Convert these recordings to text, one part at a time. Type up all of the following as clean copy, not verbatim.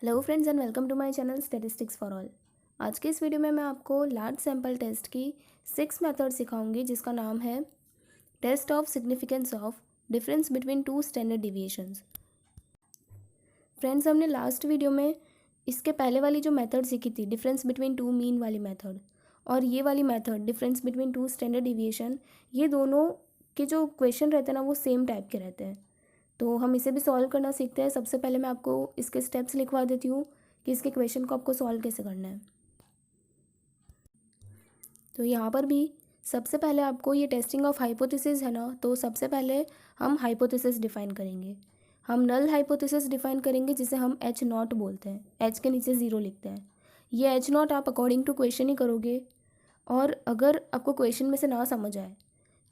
Hello friends and welcome to my channel statistics for all. आज के इस video में मैं आपको लार्ज सैंपल टेस्ट की 6 मेथड सिखाऊंगी जिसका नाम है test of significance of difference between two standard deviations. Friends, हमने लास्ट वीडियो में इसके पहले वाली जो मेथड सीखी थी डिफरेंस बिटवीन टू मीन वाली मेथड, और ये वाली method difference between two standard deviation, ये दोनों के जो क्वेश्चन रहते हैं ना वो सेम टाइप के रहते हैं। तो हम इसे भी सॉल्व करना सीखते हैं। सबसे पहले मैं आपको इसके स्टेप्स लिखवा देती हूँ कि इसके क्वेश्चन को आपको सॉल्व कैसे करना है। तो यहाँ पर भी सबसे पहले आपको ये टेस्टिंग ऑफ हाइपोथेसिस है ना, तो सबसे पहले हम हाइपोथेसिस डिफाइन करेंगे। हम नल हाइपोथेसिस डिफाइन करेंगे जिसे हम एच नॉट बोलते हैं, एच के नीचे ज़ीरो लिखते हैं। ये एच नॉट आप अकॉर्डिंग टू क्वेश्चन ही करोगे, और अगर आपको क्वेश्चन में से ना समझ आए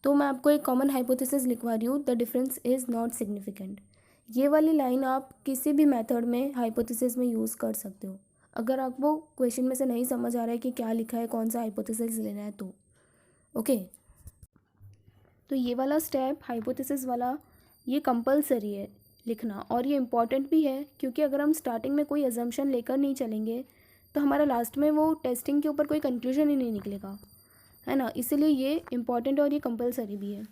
तो मैं आपको एक कॉमन हाइपोथेसिस लिखवा रही हूँ, the difference is not significant. ये वाली लाइन आप किसी भी मेथड में हाइपोथेसिस में यूज़ कर सकते हो। अगर आपको क्वेश्चन में से नहीं समझ आ रहा है कि क्या लिखा है, कौन सा हाइपोथेसिस लेना है, तो ओके। तो ये वाला स्टेप हाइपोथेसिस वाला ये कंपलसरी है लिखना, और ये इम्पॉर्टेंट भी है क्योंकि अगर हम स्टार्टिंग में कोई अजम्पशन लेकर नहीं चलेंगे तो हमारा लास्ट में वो टेस्टिंग के ऊपर कोई कंक्लूजन ही नहीं निकलेगा, है ना। इसीलिए ये इम्पॉर्टेंट और ये कंपलसरी भी है।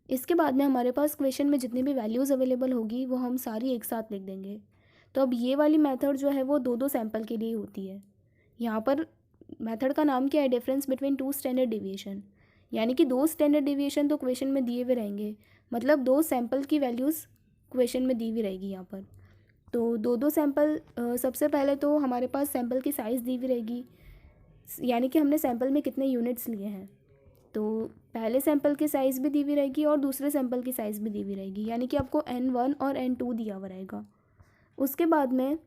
इसके बाद में हमारे पास क्वेश्चन में जितनी भी वैल्यूज़ अवेलेबल होगी वो हम सारी एक साथ लिख देंगे। तो अब ये वाली मेथड जो है वो दो दो सैंपल के लिए होती है। यहाँ पर मेथड का नाम क्या है, difference between two standard deviation, यानी कि दो स्टैंडर्ड डिविएशन तो क्वेश्चन में दिए हुए रहेंगे, मतलब दो सैंपल की वैल्यूज़ क्वेश्चन में दी हुई रहेगी यहाँ पर। तो दो दो सैंपल, सबसे पहले तो हमारे पास सैंपल की साइज़ दी हुई रहेगी, यानी कि हमने सैंपल में कितने यूनिट्स लिए हैं। तो पहले सैंपल की साइज़ भी दी हुई रहेगी और दूसरे सैंपल की साइज़ भी दी हुई रहेगी, यानी कि आपको N1 और N2 दिया हुआ रहेगा। उसके बाद में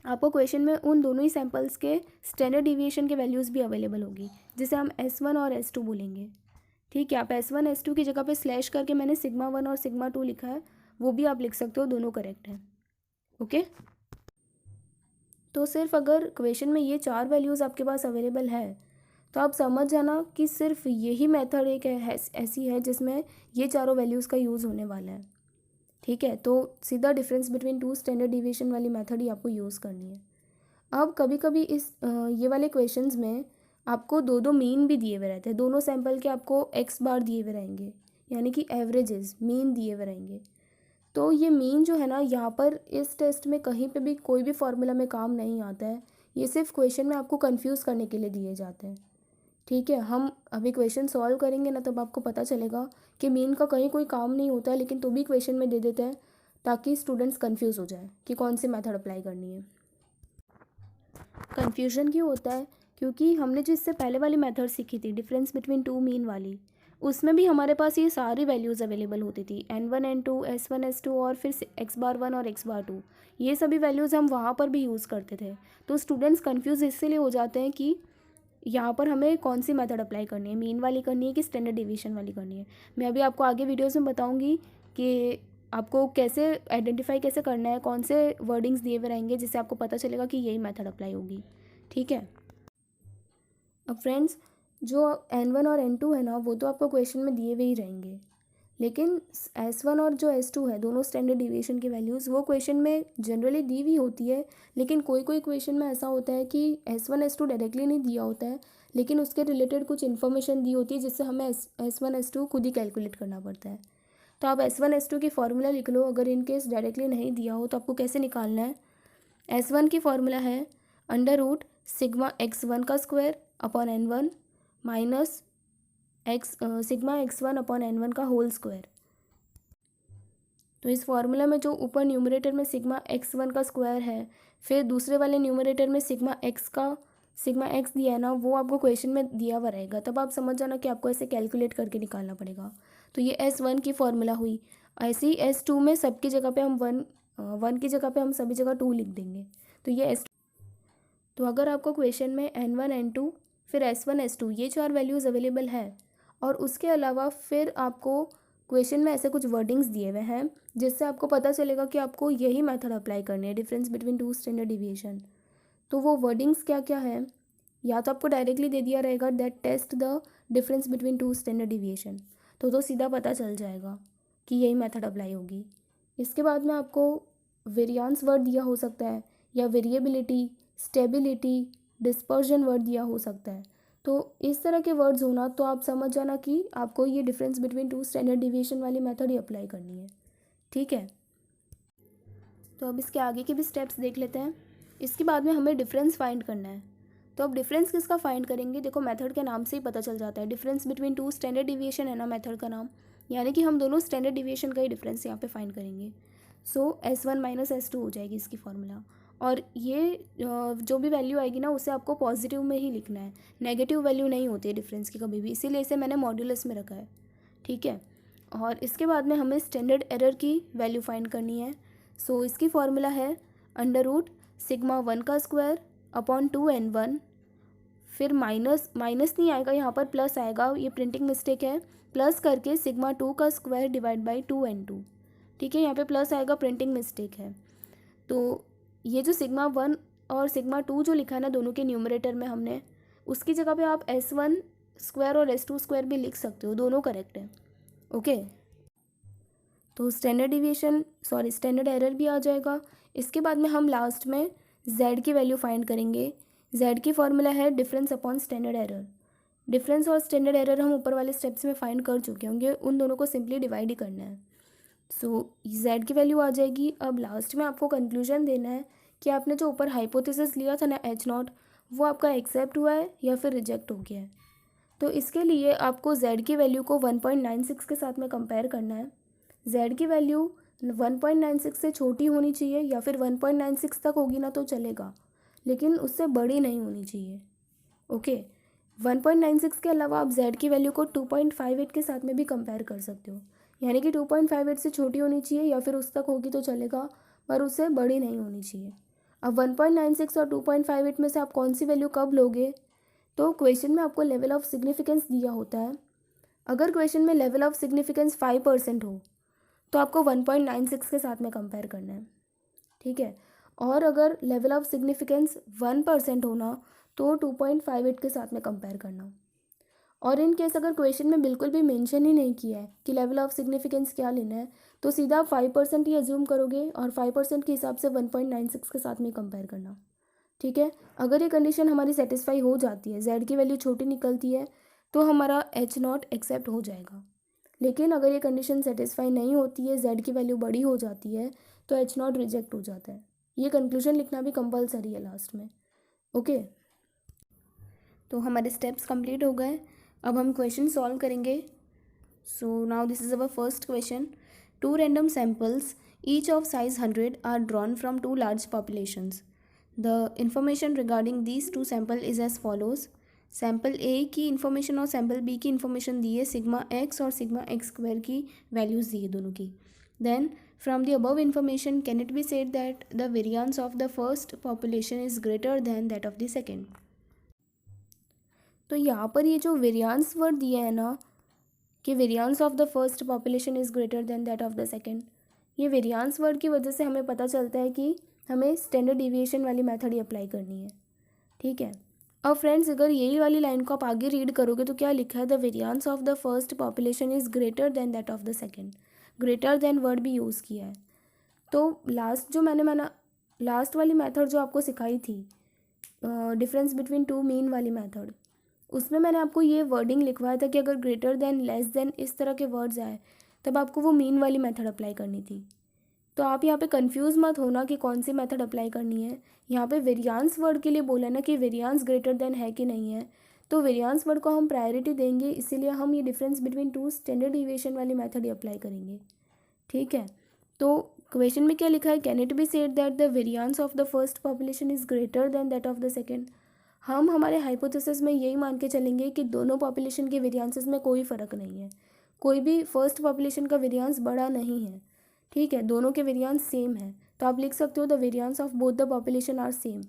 आपको क्वेश्चन में उन दोनों ही सैंपल्स के स्टैंडर्ड डिविएशन के वैल्यूज़ भी अवेलेबल होगी, जिसे हम S1 और S2 बोलेंगे। ठीक है, आप S1 S2 की जगह पे स्लैश करके मैंने सिग्मा 1 और सिग्मा 2 लिखा है, वो भी आप लिख सकते हो, दोनों करेक्ट हैं। ओके। तो सिर्फ अगर क्वेश्चन में ये चार वैल्यूज़ आपके पास अवेलेबल है तो आप समझ जाना कि सिर्फ यही मेथड एक ऐसी है जिसमें ये चारों वैल्यूज़ का यूज़ होने वाला है। ठीक है, तो सीधा difference between two standard deviation वाली मेथड ही आपको यूज़ करनी है। अब कभी कभी ये वाले क्वेश्चंस में आपको दो दो मीन भी दिए हुए रहते हैं, दोनों सैंपल के आपको एक्स बार दिए हुए रहेंगे, यानी कि एवरेजेस मीन दिए हुए रहेंगे। तो ये मीन जो है ना, यहाँ पर इस टेस्ट में कहीं पे भी कोई भी फॉर्मूला में काम नहीं आता है, ये सिर्फ क्वेश्चन में आपको कंफ्यूज करने के लिए दिए जाते हैं। ठीक है, हम अभी क्वेश्चन सॉल्व करेंगे ना, तब आपको पता चलेगा कि मीन का कहीं कोई काम नहीं होता है, लेकिन तो भी क्वेश्चन में दे देते हैं ताकि स्टूडेंट्स कंफ्यूज हो जाए कि कौन सी मेथड अप्लाई करनी है। कन्फ्यूजन क्यों होता है, क्योंकि हमने जो इससे पहले वाली मेथड सीखी थी डिफरेंस बिटवीन टू मीन वाली, उसमें भी हमारे पास ये सारी वैल्यूज़ अवेलेबल होती थी, N1 N2 S1 S2 और फिर एक्स बार 1 और एक्स बार 2। ये सभी वैल्यूज़ हम वहाँ पर भी यूज़ करते थे। तो स्टूडेंट्स कन्फ्यूज़ इसलिए हो जाते हैं कि यहाँ पर हमें कौन सी मेथड अप्लाई करनी है, मीन वाली करनी है कि स्टैंडर्ड डिवीजन वाली करनी है। मैं अभी आपको आगे वीडियोज़ में बताऊँगी कि आपको कैसे आइडेंटिफाई कैसे करना है, कौन से वर्डिंग्स दिए हुए रहेंगे जिससे आपको पता चलेगा कि यही मेथड अप्लाई होगी। ठीक है। अब फ्रेंड्स, जो N1 और N2 है ना, वो तो आपको क्वेश्चन में दिए हुए ही रहेंगे, लेकिन S1 और जो S2 है, दोनों स्टैंडर्ड डिविएशन की वैल्यूज़ वो क्वेश्चन में जनरली दी हुई होती है। लेकिन कोई कोई क्वेश्चन में ऐसा होता है कि S1 S2 डायरेक्टली नहीं दिया होता है, लेकिन उसके रिलेटेड कुछ इन्फॉर्मेशन दी होती है जिससे हमें S1 S2 खुद ही कैलकुलेट करना पड़ता है। तो आप S1 S2 की फार्मूला लिख लो, अगर इन केस डायरेक्टली नहीं दिया हो तो आपको कैसे निकालना है। S1 की फार्मूला है अंडर रूट सिग्मा x1 का square upon N1 minus sigma x1 upon N1 का होल स्क्वायर। तो इस फार्मूला में जो ऊपर न्यूमरेटर में सिग्मा x1 का स्क्वायर है, फिर दूसरे वाले न्यूमरेटर में सिग्मा x दिया है ना, वो आपको क्वेश्चन में दिया हुआ रहेगा, तब आप समझ जाना कि आपको ऐसे कैलकुलेट करके निकालना पड़ेगा। तो ये S1 की फार्मूला हुई। ऐसे ही S2 में सबकी जगह पे हम वन की जगह पे हम सभी जगह 2 लिख देंगे। तो ये तो अगर आपको क्वेश्चन में N1 N2 फिर S1 S2 ये चार वैल्यूज़ अवेलेबल है, और उसके अलावा फिर आपको क्वेश्चन में ऐसे कुछ वर्डिंग्स दिए हुए हैं जिससे आपको पता चलेगा कि आपको यही मेथड अप्लाई करनी है, difference between two standard deviation. तो वो वर्डिंग्स क्या क्या है, या तो आपको डायरेक्टली दे दिया रहेगा that test the difference between two standard deviation, तो सीधा पता चल जाएगा कि यही मेथड अप्लाई होगी। इसके बाद में आपको वेरिएंस वर्ड दिया हो सकता है, या वेरिएबिलिटी, स्टेबिलिटी, डिस्पर्जन वर्ड दिया हो सकता है। तो इस तरह के वर्ड्स होना तो आप समझ जाना कि आपको ये difference between two standard deviation वाली मेथड ही अप्लाई करनी है। ठीक है, तो अब इसके आगे के भी स्टेप्स देख लेते हैं। इसके बाद में हमें डिफरेंस फाइंड करना है। तो अब डिफरेंस किसका फाइंड करेंगे, देखो मेथड के नाम से ही पता चल जाता है। Difference between two standard deviation है ना मेथड का नाम, यानी कि हम दोनों स्टैंडर्ड डिविएशन का ही डिफरेंस यहाँ पे फाइंड करेंगे। सो S1 माइनस S2 हो जाएगी इसकी फॉर्मूला। और ये जो भी वैल्यू आएगी ना उसे आपको पॉजिटिव में ही लिखना है, नेगेटिव वैल्यू नहीं होती है डिफरेंस की कभी भी, इसीलिए इसे मैंने मॉड्यूलस में रखा है। ठीक है, और इसके बाद में हमें स्टैंडर्ड एरर की वैल्यू फाइंड करनी है। सो इसकी फॉर्मूला है √σ1 का स्क्वायर अपॉन 2n1, फिर माइनस नहीं आएगा यहाँ पर, प्लस आएगा, ये प्रिंटिंग मिस्टेक है, प्लस करके σ2 का स्क्वायर डिवाइड बाई 2n2। ठीक है, यहाँ पे प्लस आएगा, प्रिंटिंग मिस्टेक है। तो ये जो σ1 और σ2 जो लिखा है ना दोनों के न्यूमरेटर में हमने, उसकी जगह पे आप S1 स्क्वायर और S2 स्क्वायर भी लिख सकते हो, दोनों करेक्ट है। ओके, तो स्टैंडर्ड एरर भी आ जाएगा। इसके बाद में हम लास्ट में Z की वैल्यू फाइंड करेंगे। Z की फॉर्मूला है difference upon standard error. Difference और स्टैंडर्ड एरर हम ऊपर वाले स्टेप्स में फाइंड कर चुके होंगे, उन दोनों को सिंपली डिवाइड ही करना है। सो Z की वैल्यू आ जाएगी। अब लास्ट में आपको कंक्लूजन देना है कि आपने जो ऊपर हाइपोथेसिस लिया था ना H0, वो आपका एक्सेप्ट हुआ है या फिर रिजेक्ट हो गया है। तो इसके लिए आपको Z की वैल्यू को 1.96 के साथ में कंपेयर करना है। Z की वैल्यू 1.96 से छोटी होनी चाहिए, या फिर 1.96 तक होगी ना तो चलेगा, लेकिन उससे बड़ी नहीं होनी चाहिए। ओके, 1.96 के अलावा आप Z की वैल्यू को 2.58 के साथ में भी कंपेयर कर सकते हो, यानी कि 2.58 से छोटी होनी चाहिए या फिर उस तक होगी तो चलेगा, पर उससे बड़ी नहीं होनी चाहिए। अब 1.96 और 2.58 में से आप कौन सी वैल्यू कब लोगे, तो क्वेश्चन में आपको लेवल ऑफ सिग्निफिकेंस दिया होता है। अगर क्वेश्चन में लेवल ऑफ सिग्निफिकेंस 5% हो तो आपको 1.96 के साथ में कंपेयर करना है। ठीक है, और अगर लेवल ऑफ सिग्निफिकेंस 1% होना तो 2.58 के साथ में कंपेयर करना। और इन केस अगर क्वेश्चन में बिल्कुल भी मेंशन ही नहीं किया है कि लेवल ऑफ सिग्निफिकेंस क्या लेना है, तो सीधा आप 5% ही अज्यूम करोगे और 5% के हिसाब से 1.96 के साथ में कंपेयर करना। ठीक है, अगर ये कंडीशन हमारी सेटिस्फाई हो जाती है, Z की वैल्यू छोटी निकलती है, तो हमारा H0 एक्सेप्ट हो जाएगा। लेकिन अगर ये कंडीशन सेटिस्फाई नहीं होती है, Z की वैल्यू बड़ी हो जाती है, तो H0 रिजेक्ट हो जाता है। ये कंक्लूजन लिखना भी कंपलसरी है लास्ट में। ओके, तो हमारे स्टेप्स कंप्लीट हो गए। अब हम क्वेश्चन सॉल्व करेंगे। So now this is our first question. 2 random samples each of size 100 are drawn from 2 large populations. The information regarding these 2 sample is as follows. Sample A की information और sample B की information दी है, sigma x और sigma x square की values दी है दोनों की। Then from the above information can it be said that the variance of the first population is greater than that of the second. तो यहाँ पर ये जो वेरियंस वर्ड दिया है ना कि variance of the first population is greater than that of the second, ये वेरियंस वर्ड की वजह से हमें पता चलता है कि हमें स्टैंडर्ड डिविएशन वाली मेथड ही अप्लाई करनी है। ठीक है, अब फ्रेंड्स अगर यही वाली लाइन को आप आगे रीड करोगे तो क्या लिखा है, the variance of the first population is greater than that of the second. Greater than word भी यूज़ किया है। तो लास्ट वाली मेथड जो आपको सिखाई थी, डिफरेंस बिटवीन टू मीन वाली मेथड, उसमें मैंने आपको ये वर्डिंग लिखवाया था कि अगर ग्रेटर दैन, लेस दैन इस तरह के वर्ड्स आए तब आपको वो मीन वाली मेथड अप्लाई करनी थी। तो आप यहाँ पे कंफ्यूज मत होना कि कौन सी मेथड अप्लाई करनी है। यहाँ पे वेरियंस वर्ड के लिए बोला ना कि वेरियंस ग्रेटर देन है कि नहीं है, तो वेरियंस वर्ड को हम प्रायोरिटी देंगे, इसीलिए हम ये difference between two standard deviation वाली मेथड ही अप्लाई करेंगे। ठीक है, तो क्वेश्चन में क्या लिखा है, can it be said that the variance of the first population is greater than that of the second. हम हमारे हाइपोथेसिस में यही मान के चलेंगे कि दोनों पॉपुलेशन के वेरियंसेस में कोई फ़र्क नहीं है, कोई भी फर्स्ट पॉपुलेशन का वेरियंस बड़ा नहीं है। ठीक है, दोनों के वेरियंस सेम है, तो आप लिख सकते हो the variance of both the population are same.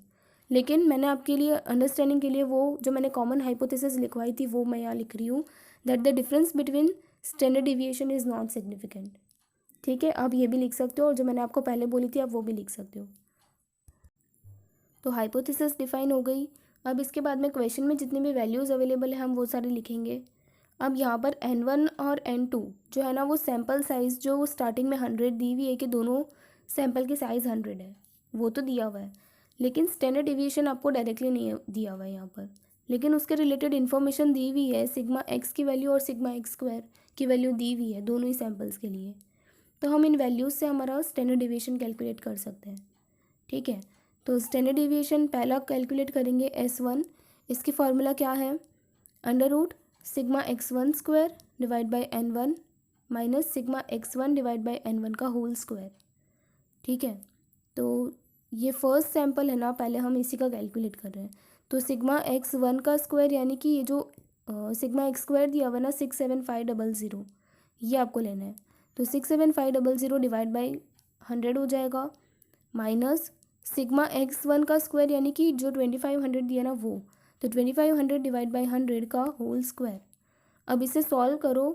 लेकिन मैंने आपके लिए अंडरस्टैंडिंग के लिए वो जो मैंने कॉमन हाइपोथेसिस लिखवाई थी वो मैं यहाँ लिख रही हूँ, that the difference between standard deviation is not significant. ठीक है, आप ये भी लिख सकते हो, और जो मैंने आपको पहले बोली थी आप वो भी लिख सकते हो। तो हाइपोथेसिस डिफाइन हो गई। अब इसके बाद में क्वेश्चन में जितनी भी वैल्यूज़ अवेलेबल है हम वो सारे लिखेंगे। अब यहाँ पर N1 और N2 जो है ना, वो सैम्पल साइज़ जो वो स्टार्टिंग में 100 दी हुई है कि दोनों सैम्पल की साइज़ 100 है, वो तो दिया हुआ है। लेकिन स्टैंडर्ड डिविएशन आपको डायरेक्टली नहीं दिया हुआ है यहाँ पर, लेकिन उसके रिलेटेड इन्फॉर्मेशन दी हुई है। सिग्मा एक्स की वैल्यू और सिग्मा एक्स स्क्वायर की वैल्यू दी हुई है दोनों ही सैम्पल्स के लिए। तो हम इन वैल्यूज़ से हमारा स्टैंडर्ड डिविएशन कैलकुलेट कर सकते हैं। ठीक है, तो स्टैंडर्ड डिविएशन पहला कैलकुलेट करेंगे S1। इसकी फार्मूला क्या है, under root sigma x1 square divide by n1 minus sigma x1 divide by n1 का होल स्क्वायर। ठीक है, तो ये फर्स्ट सैम्पल है ना, पहले हम इसी का कैलकुलेट कर रहे हैं। तो सिग्मा x1 का स्क्वायर यानी कि ये जो सिग्मा एक्स स्क्वायर दिया हुआ है ना 67500, ये आपको लेना है। तो 67500 डिवाइड बाई 100 हो जाएगा, माइनस सिग्मा x1 का स्क्वायर यानी कि जो 2500 दिया ना वो, तो 2500 डिवाइड बाई 100 का होल स्क्वायर। अब इसे सॉल्व करो,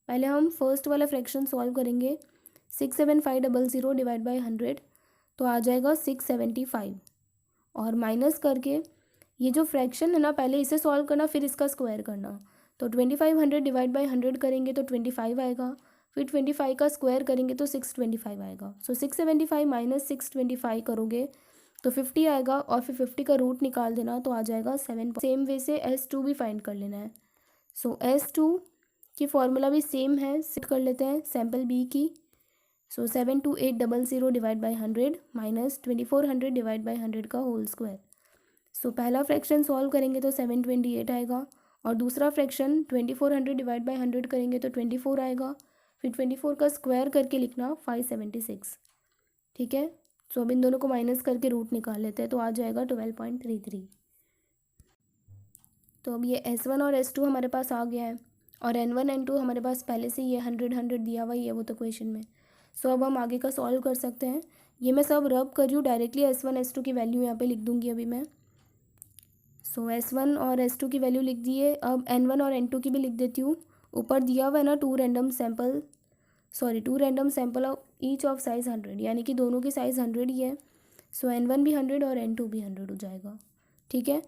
पहले हम फर्स्ट वाला फ्रैक्शन सॉल्व करेंगे। 67500 डिवाइड बाई 100 तो आ जाएगा 675, और माइनस करके ये जो फ्रैक्शन है ना पहले इसे सॉल्व करना फिर इसका स्क्वायर करना। तो 2500 डिवाइड बाई 100 करेंगे तो 25 आएगा, फिर 25 का स्क्वायर करेंगे तो 625 आएगा। सो 675 माइनस 625 करोगे तो 50 आएगा, और फिर 50 का रूट निकाल देना तो आ जाएगा 7। सेम वे से S2 भी फाइंड कर लेना है। सो S2 की फॉर्मूला भी सेम है, सेट कर लेते हैं सैम्पल बी की। सो 72800 divide by 100 minus 2400 divide by 100 का होल स्क्वायर। सो पहला फ्रैक्शन सॉल्व करेंगे तो 728 आएगा, और दूसरा फ्रैक्शन 2400 डिवाइड बाई 100 करेंगे तो 24 आएगा, फिर 24 का स्क्वायर करके लिखना 576। ठीक है, सो अब इन दोनों को माइनस करके रूट निकाल लेते हैं तो आ जाएगा 12.33। तो अब ये S1 और S2 हमारे पास आ गया है, और N1 N2 हमारे पास पहले से ये 100 दिया हुआ ही है वो तो क्वेश्चन में। सो अब हम आगे का सॉल्व कर सकते हैं। ये मैं सब रब कर रही हूँ, डायरेक्टली S1 S2 की वैल्यू यहाँ पे लिख दूँगी अभी मैं। सो S1 और S2 की वैल्यू लिख दिए, अब N1 और N2 की भी लिख देती हूँ। ऊपर दिया हुआ है ना two random sample of each of size 100, यानी कि दोनों की साइज़ 100 ही है। सो N1 भी 100 और N2 भी 100 हो जाएगा। ठीक है,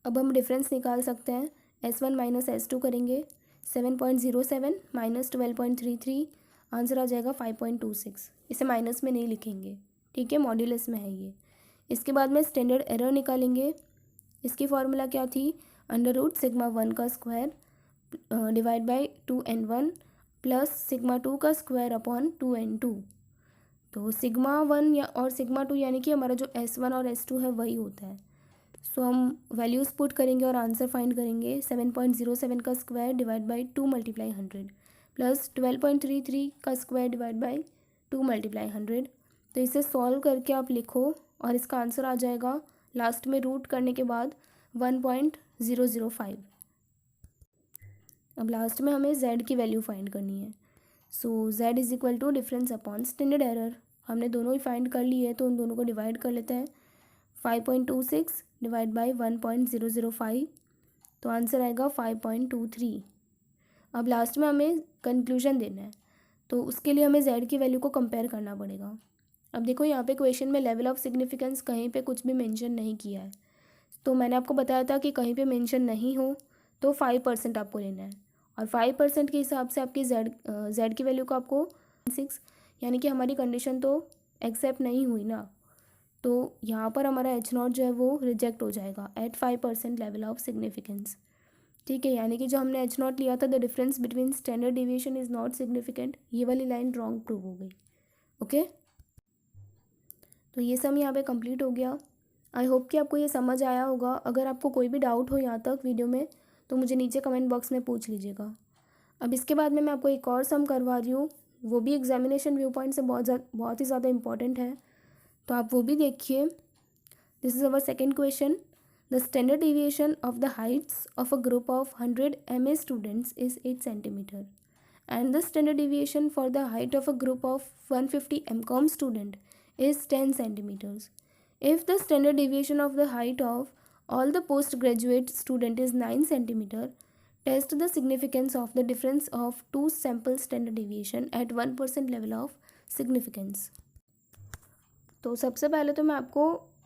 अब हम डिफरेंस निकाल सकते हैं। S1 माइनस S2 करेंगे, 7.07 माइनस 12.33, आंसर आ जाएगा 5.26। इसे माइनस में नहीं लिखेंगे, ठीक है, मॉड्यूलस में है ये। इसके बाद में स्टैंडर्ड एरर निकालेंगे। इसकी फार्मूला क्या थी, अंडर रूट सिग्मा 1 का square divide by 2n1 plus sigma 2 का स्क्वायर अपॉन 2n2। तो सिग्मा 1 या और सिग्मा 2 यानी कि हमारा जो S1 और S2 है वही होता है। सो हम वैल्यूज़ पुट करेंगे और आंसर फाइंड करेंगे। 7.07 का square divide by 2 multiply 100 plus 12.33 का स्क्वायर डिवाइड बाई 2 मल्टीप्लाई 100। तो इसे सॉल्व करके आप लिखो और इसका आंसर आ जाएगा लास्ट में रूट करने के बाद 1.005। अब लास्ट में हमें z की वैल्यू फाइंड करनी है। So z is equal to difference upon standard error. हमने दोनों ही फाइंड कर लिए है तो उन दोनों को डिवाइड कर लेते हैं। 5.26 डिवाइड बाई 1.005, तो आंसर आएगा 5.23। अब लास्ट में हमें कंक्लूजन देना है, तो उसके लिए हमें z की वैल्यू को कंपेयर करना पड़ेगा। अब देखो यहाँ पे क्वेश्चन में लेवल ऑफ सिग्निफिकेंस कहीं पे कुछ भी मेंशन नहीं किया है, तो मैंने आपको बताया था कि कहीं पे मेंशन नहीं हो तो 5% आपको लेना है, और 5% के हिसाब से आपकी z की वैल्यू को आपको 6, यानी कि हमारी कंडीशन तो एक्सेप्ट नहीं हुई ना, तो यहाँ पर हमारा H0 जो है वो रिजेक्ट हो जाएगा एट 5% लेवल ऑफ सिग्निफिकेंस। ठीक है, यानी कि जो हमने H0 लिया था, the difference between standard deviation is not significant, ये वाली लाइन रॉन्ग प्रूव हो गई। ओके, तो ये सब यहाँ पे कंप्लीट हो गया। आई होप कि आपको ये समझ आया होगा। अगर आपको कोई भी डाउट हो यहाँ तक वीडियो में तो मुझे नीचे कमेंट बॉक्स में पूछ लीजिएगा। अब इसके बाद में मैं आपको एक और सम करवा रही हूँ, वो भी एग्जामिनेशन व्यू पॉइंट से बहुत ही ज़्यादा इंपॉर्टेंट है, तो आप वो भी देखिए। This is our second question. The standard deviation of the Heights of a group of 100 MA students is 8 centimetre and the standard deviation for the height of a group of 150 MCOM student is 10 centimeters. If the standard deviation of the height of all the postgraduate student is 9 centimeter, test the significance of the difference of two sample standard deviation at 1% level of significance. तो सबसे पहले तो मैं आपको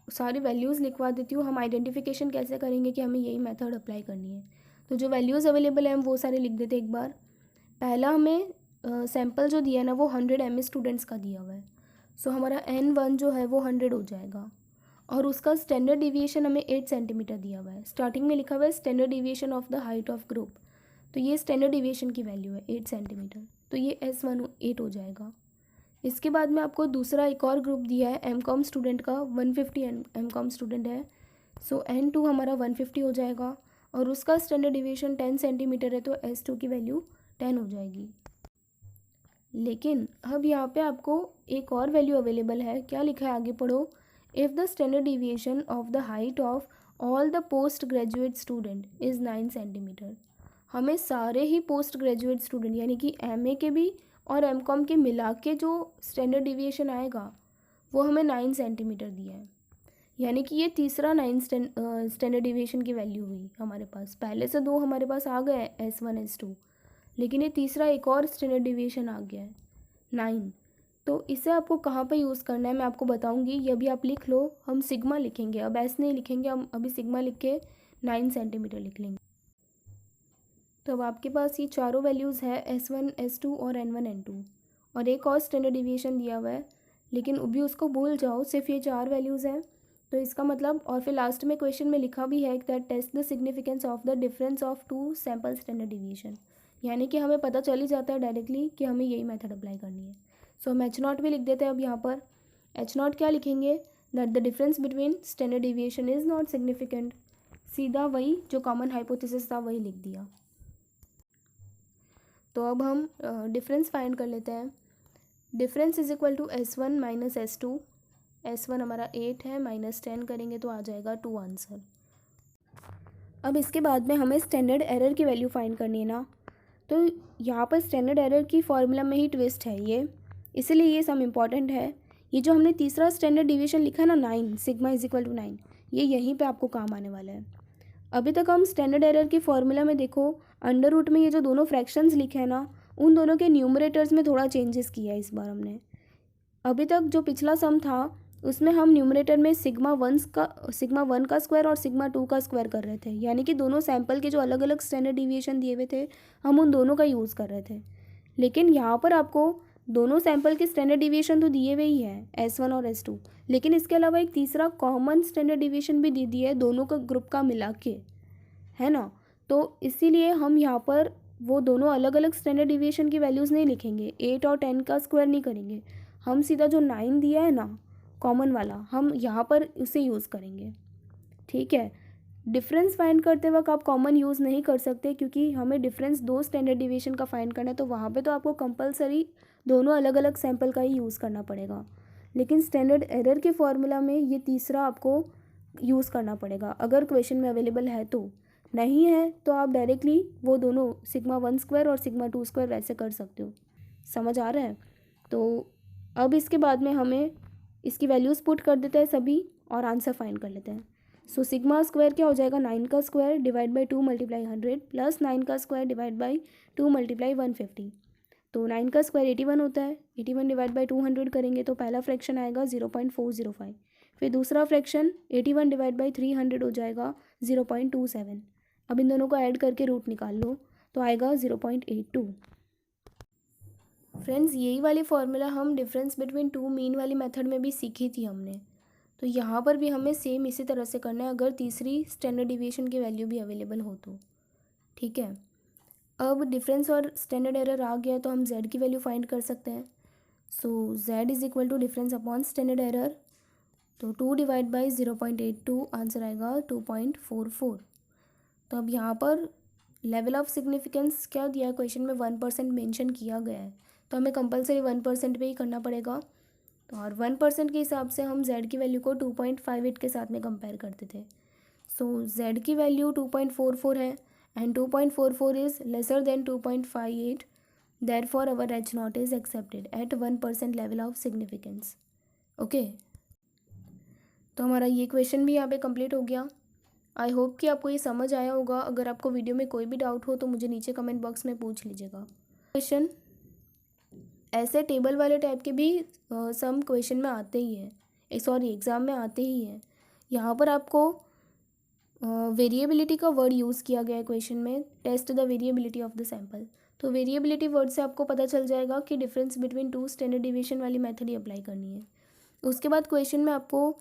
सारी values लिखवा देती हूँ। हम आइडेंटिफिकेशन कैसे करेंगे कि हमें यही मेथड अप्लाई करनी है। तो जो वैल्यूज़ अवेलेबल हैं हम वो सारे लिख देते एक बार। पहला हमें सैम्पल जो दिया है ना वो 100 MA स्टूडेंट्स का दिया हुआ है। सो हमारा N1 जो है वो 100 हो जाएगा और उसका स्टैंडर्ड डिविएशन हमें 8 सेंटीमीटर दिया हुआ है। स्टार्टिंग में लिखा हुआ है standard deviation of the height of group, तो ये स्टैंडर्ड डिविएशन की वैल्यू है 8 सेंटीमीटर, तो ये S1 8 हो जाएगा। इसके बाद में आपको दूसरा एक और ग्रुप दिया है M.Com स्टूडेंट का, 150 M.Com स्टूडेंट है, सो N2 हमारा 150 हो जाएगा और उसका स्टैंडर्ड डिविएशन 10 सेंटीमीटर है, तो S2 की वैल्यू 10 हो जाएगी। लेकिन अब यहाँ पे आपको एक और वैल्यू अवेलेबल है, क्या लिखा है आगे पढ़ो। If the standard deviation of the height of all the post graduate student is 9 centimetre, हमें सारे ही पोस्ट ग्रेजुएट स्टूडेंट यानी कि MA के भी और M.Com के मिला के जो स्टैंडर्ड डिविएशन आएगा वो हमें 9 सेंटीमीटर दिया है, यानी कि ये तीसरा 9 स्टैंडर्ड डिविएशन की वैल्यू हुई हमारे पास। पहले से 2 हमारे पास आ गए S1 S2, लेकिन ये तीसरा एक और स्टैंडर्ड डिविएशन आ गया है 9। तो इसे आपको कहाँ पे यूज़ करना है मैं आपको बताऊंगी, ये भी आप लिख लो। हम सिग्मा लिखेंगे, अब S नहीं लिखेंगे, हम अभी सिग्मा लिख के 9 सेंटीमीटर लिख लेंगे। तो अब आपके पास ये चारों वैल्यूज़ है S1 S2 और N1 N2, और एक और स्टैंडर्ड डिविएशन दिया हुआ है, लेकिन अभी उसको भूल जाओ, सिर्फ ये 4 वैल्यूज़ हैं। तो इसका मतलब, और फिर लास्ट में क्वेश्चन में लिखा भी है that test the significance of the difference of 2 sample standard deviation, यानी कि हमें पता चल ही जाता है डायरेक्टली कि हमें यही मेथड अप्लाई करनी है। सो हम H0 भी लिख देते हैं। अब यहाँ पर H0 क्या लिखेंगे, that the difference between standard deviation is not significant, सीधा वही जो कॉमन हाइपोथेसिस था वही लिख दिया। तो अब हम डिफरेंस फाइंड कर लेते हैं। Difference is equal to S1 minus S2, S1 हमारा 8 है, माइनस 10 करेंगे तो आ जाएगा 2 आंसर। अब इसके बाद में हमें स्टैंडर्ड एरर की वैल्यू फाइंड करनी है ना, तो यहाँ पर स्टैंडर्ड एरर की फॉर्मूला में ही ट्विस्ट है ये, इसीलिए ये सम इम्पॉर्टेंट है। ये जो हमने तीसरा स्टैंडर्ड डिविएशन लिखा है ना 9, सिग्मा इज इक्वल टू 9, ये यहीं पे आपको काम आने वाला है। अभी तक हम स्टैंडर्ड एरर की फॉर्मूला में देखो, अंडर रूट में ये जो दोनों फ्रैक्शंस लिखे हैं ना, उन दोनों के न्यूमरेटर्स में थोड़ा चेंजेस किया है इस बार हमने। अभी तक जो पिछला सम था उसमें हम न्यूमरेटर में सिग्मा 1 का स्क्वायर और सिग्मा 2 का स्क्वायर कर रहे थे, यानी कि दोनों सैंपल के जो अलग अलग स्टैंडर्ड डिविएशन दिए हुए थे हम उन दोनों का यूज़ कर रहे थे। लेकिन यहाँ पर आपको दोनों सैंपल के स्टैंडर्ड डिविएशन तो दिए हुए ही हैं S1 और S2, लेकिन इसके अलावा एक तीसरा कॉमन स्टैंडर्ड डिविएशन भी दे दिया है दोनों का ग्रुप का मिला के, है ना। तो इसीलिए हम यहाँ पर वो दोनों अलग अलग स्टैंडर्ड डिविएशन की वैल्यूज़ नहीं लिखेंगे, 8 और 10 का स्क्वायर नहीं करेंगे, हम सीधा जो 9 दिया है ना कॉमन वाला हम यहाँ पर उसे यूज़ करेंगे। ठीक है, डिफरेंस फाइंड करते वक्त आप कॉमन यूज़ नहीं कर सकते, क्योंकि हमें डिफरेंस 2 स्टैंडर्ड डिविएशन का फाइंड करना है, तो वहाँ पे तो आपको कंपलसरी दोनों अलग अलग सैंपल का ही यूज़ करना पड़ेगा। लेकिन स्टैंडर्ड एरर के फॉर्मूला में ये तीसरा आपको यूज़ करना पड़ेगा, अगर क्वेश्चन में अवेलेबल है तो। नहीं है तो आप डायरेक्टली वो दोनों सिग्मा 1 स्क्वायर और सिग्मा 2 स्क्वायर वैसे कर सकते हो। समझ आ रहा है। तो अब इसके बाद में हमें इसकी वैल्यूज़ पुट कर देते हैं सभी और आंसर फाइंड कर लेते हैं। सो सिग्मा स्क्वायर क्या हो जाएगा, 9 का square divide by 2 multiply 100 plus 9 का स्क्वायर डिवाइड बाई 2 मल्टीप्लाई 150। तो 9 का स्क्वायर 81 होता है, 81 डिवाइड बाई 200 करेंगे तो पहला फ्रैक्शन आएगा 0.405, फिर दूसरा फ्रैक्शन 81 डिवाइड बाई 300 हो जाएगा 0.27। अब इन दोनों को ऐड करके रूट निकाल लो तो आएगा 0.82। फ्रेंड्स यही वाली फॉर्मूला हम डिफरेंस बिटवीन 2 मीन वाली मेथड में भी सीखी थी हमने, तो यहाँ पर भी हमें सेम इसी तरह से करना है, अगर तीसरी स्टैंडर्ड डिविएशन की वैल्यू भी अवेलेबल हो तो। ठीक है, अब डिफरेंस और स्टैंडर्ड एरर आ गया तो हम z की वैल्यू फाइंड कर सकते हैं। So z is equal to difference upon standard error, तो 2 डिवाइड बाई 0.82 आंसर आएगा 2.44। तो अब यहाँ पर लेवल ऑफ सिग्निफिकेंस क्या दिया है क्वेश्चन में, 1% मेंशन किया गया है, तो हमें कंपलसरी 1% पे ही करना पड़ेगा। तो और 1% के हिसाब से हम z की वैल्यू को 2.58 के साथ में कंपेयर करते थे। सो z की वैल्यू 2.44 है and 2.44 is lesser than 2.58, therefore our H0 is accepted at 1% level of significance. Okay, तो हमारा ये क्वेश्चन भी यहाँ पे कंप्लीट हो गया। आई होप कि आपको ये समझ आया होगा। अगर आपको वीडियो में कोई भी डाउट हो तो मुझे नीचे कमेंट बॉक्स में पूछ लीजिएगा। क्वेश्चन ऐसे टेबल वाले टाइप के भी सम क्वेश्चन में आते ही हैं, सॉरी एग्ज़ाम में आते ही हैं। यहाँ पर आपको वेरिएबिलिटी का वर्ड यूज़ किया गया है क्वेश्चन में, test the variability of the sample. तो वेरिएबिलिटी वर्ड से आपको पता चल जाएगा कि difference between two standard division वाली मेथड ही अप्लाई करनी है। उसके बाद क्वेश्चन में आपको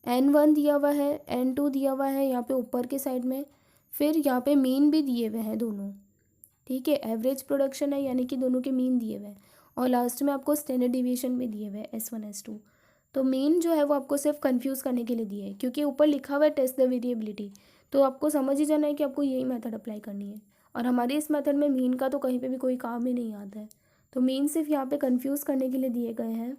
N1 दिया हुआ है, N2 दिया हुआ है यहाँ पे ऊपर के साइड में, फिर यहाँ पे मीन भी दिए हुए हैं दोनों, ठीक है, एवरेज प्रोडक्शन है यानी कि दोनों के मीन दिए हुए हैं, और लास्ट में आपको स्टैंडर्ड डिवीजन भी दिए हुए हैं S1 S2। तो मीन जो है वो आपको सिर्फ कंफ्यूज करने के लिए दिए है, क्योंकि ऊपर लिखा हुआ है टेस्ट द वेरिएबिलिटी, तो आपको समझ ही जाना है कि आपको यही मेथड अप्लाई करनी है। और हमारे इस मेथड में मीन का तो कहीं पे भी कोई काम ही नहीं आता है, तो मीन सिर्फ यहाँ पे कंफ्यूज करने के लिए दिए गए हैं।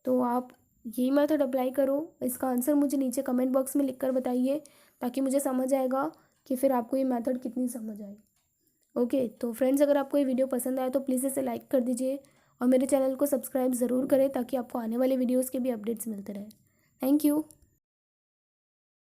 तो आप यही मेथड अप्लाई करो। इसका आंसर मुझे नीचे कमेंट बॉक्स में लिख कर बताइए, ताकि मुझे समझ आएगा कि फिर आपको ये मेथड कितनी समझ आई। ओके, तो फ्रेंड्स अगर आपको ये वीडियो पसंद आए तो प्लीज़ इसे लाइक कर दीजिए और मेरे चैनल को सब्सक्राइब ज़रूर करें, ताकि आपको आने वाले वीडियोज़ के भी अपडेट्स मिलते रहें। Thank you.